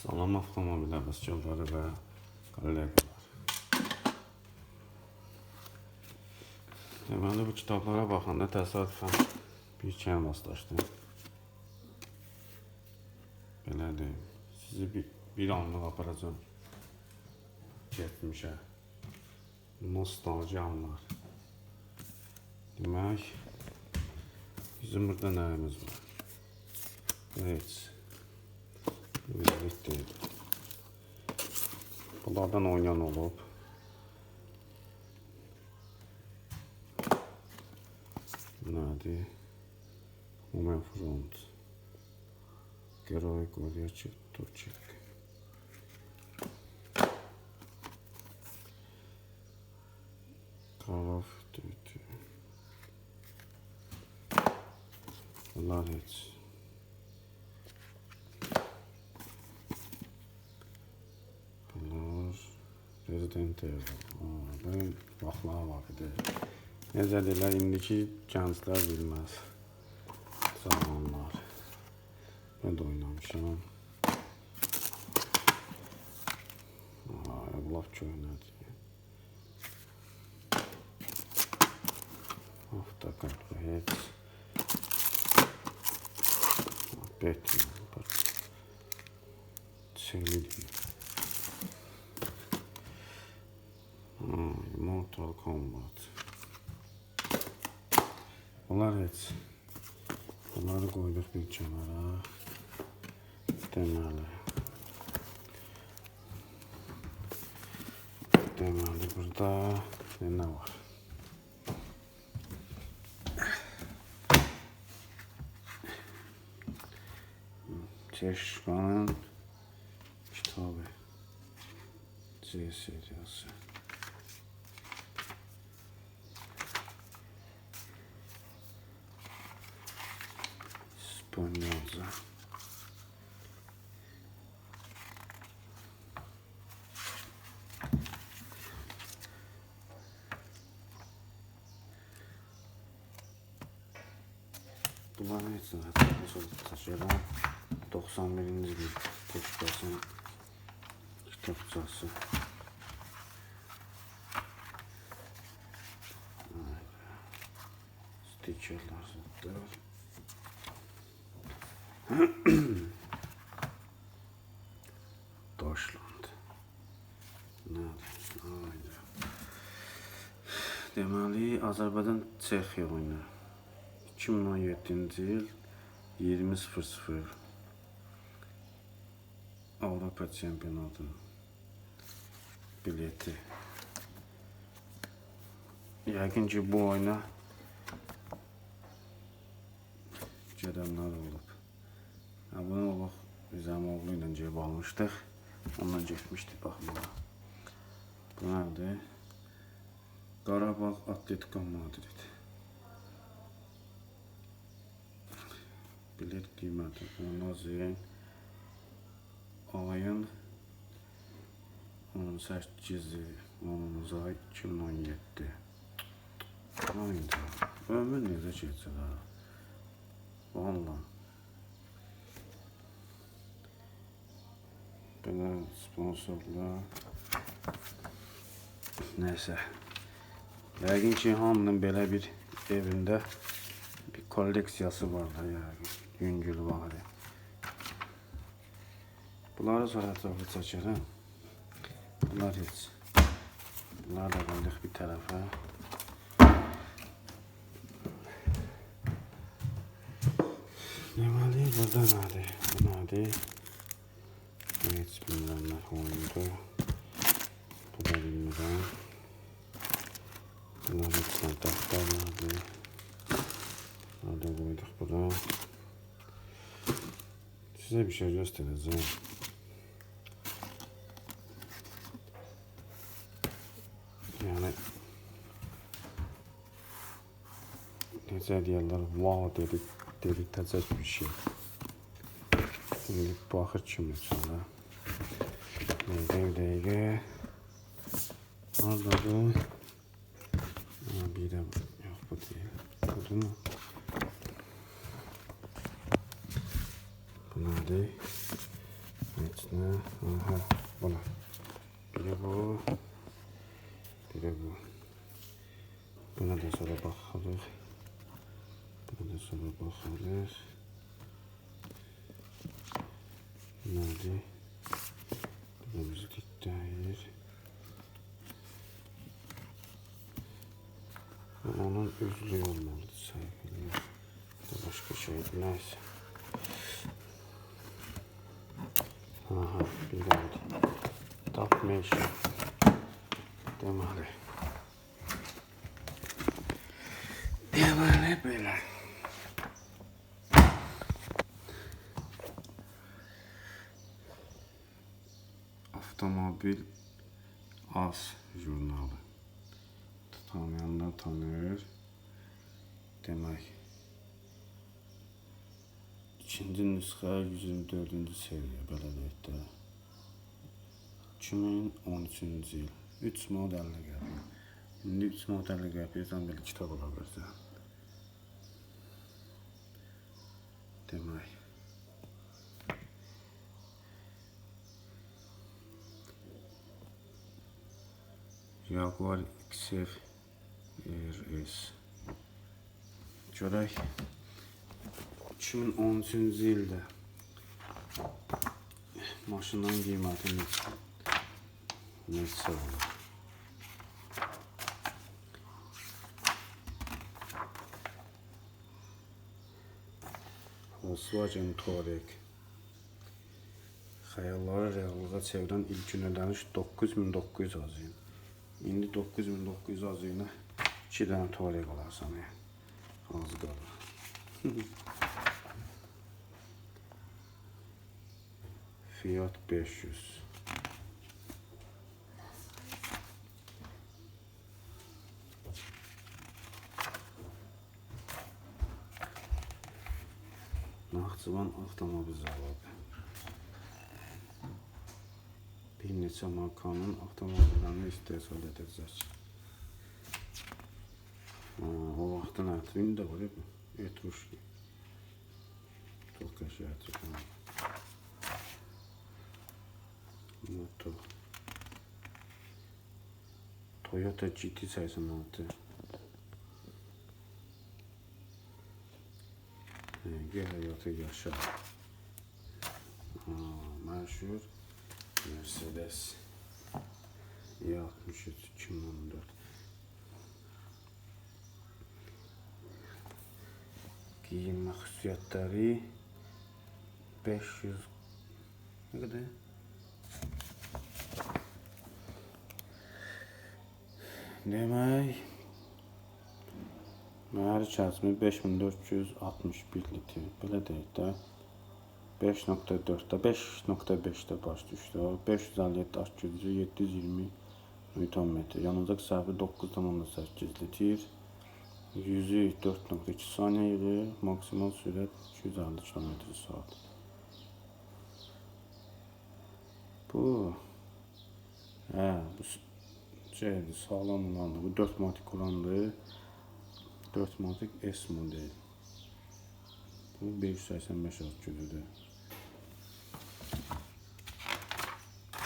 Sağlam avtomobil həvəskarları və kolleqalar. Deməli, bu kitablara baxanda təsadüfən bir şeyə rastlaşdım. Belə deyim, sizi bir anlıq aparacağım getmişə. Nostalji anlar. Demək, bizim burada nəyimiz var? Heç. Bizlik deyil. Bunlardan oynayan olub. Nədir? Homefront. Герой горячих точек. Call of Duty. Bunlar heç. Bunlar Resident Evil. Ben vaxtlar var idi. Necə deyirlər, indiki gənclər bilməz. Zamanlar. Ben de oynamışam. Laf köynədir. Avtokart və heç. Batman. Bak. Çeviriyor. Mortal Kombat. Bunlar heç. Bunları koyduk bir kenara. Deməli burada nə var? Çeşkanın kitabı. C seriyası. İspanyolca. Bunların heç zaten taşıyan 91. bir teşkilatın kitapçası. Stikerler zaten. Deutschland. Nerede? Deməli, Azərbaycan Çexiya oyunu. 2017-ci il 20.00 Avropa çempionatı bileti. Yəqin ki bu oyuna gedənlər olub. Bunu olaq bizim oğlu ilə cəb almışdıq. Ondan getmişdik baxmağa. Bu nədir? Qarabağ Atletico Madrid. Bilet qiyməti Onazin ayın 18-i 10-cu ay 2017. Ayda. Ömür necə keçir ha? Vallahi. Belə sponsorlar. Neyse. Yəqin ki hamının belə bir evində bir kolleksiyası var da yəqin. Yüngül var. Bunları sonra ətraflı çəkərəm. Bunlar heç. Bunlar da qoyduq bir tərəfə. Deməli, burada nədir? Bu nədir? Heç bilmirəm nə oyundur. Bu da bilmirəm. Bunlar heç sənətlər nədir? Orada qoyduq bura. Size bir şey göstereceğim. Yani necə deyirlər, wow dedirtəcək bir şey. Şimdi baxır kimi sonra. Dəqiqə. Orada bu. Bir də yox bu deyil. Budur mu? Bu nədir? Heç nə. sonra baxırıq. Burada sonra baxırıq. Nədir? Burada bizlik deyir. Onun üzlüyü olmalıdır sayfayla. Başka şey neyse. Aha, bir geldi. Top mention. Deməli. Deməli belə. Avtomobil az jurnalı. Tanıyanlar tanır. Demək. İkinci nüsxə 124-cü seriya belə deyək də. 2013-cü il. 3 modellə gəlir. İndi 3 modellə gəlirsən belə kitab ola bilirsən. Demək. Jaguar XF RS. Görək. 2013-cü ildə maşının qiyməti neçə olur? Volkswagen Touareg. Xəyalları reallığa çevirən ilk ödəniş 9900 azıyım. İndi 9900 azıyla 2 dənə Touareg alarsan. Az qalır. Fiat 500. Naxçıvan avtomobil zavodu. Bir neçə markanın avtomobillərini istehsal edəcək. O vaxtın ətrini də var ya bu. Etruşki. Çok qəşəngdir. Moto. Toyota GT86. Həyatı yaşa. Məşhur Mercedes E63 2014. Giyinmə xüsusiyyətləri 500 nə qədər? Demək mühərrik həcmi 5461 litr. Belə deyək də 5.4'də 5.5'də baş düşdü. 557 aş gücü 720 Nm. Yanacaq sərfi 9.8 litr. Yüzü 4.2 saniyə yığır. Maksimal sürət 250 km/s. Bu şeydir, sağlam olandı. Bu 4 matik olandı. 4 matik S model. Bu 585 aş gücüdür.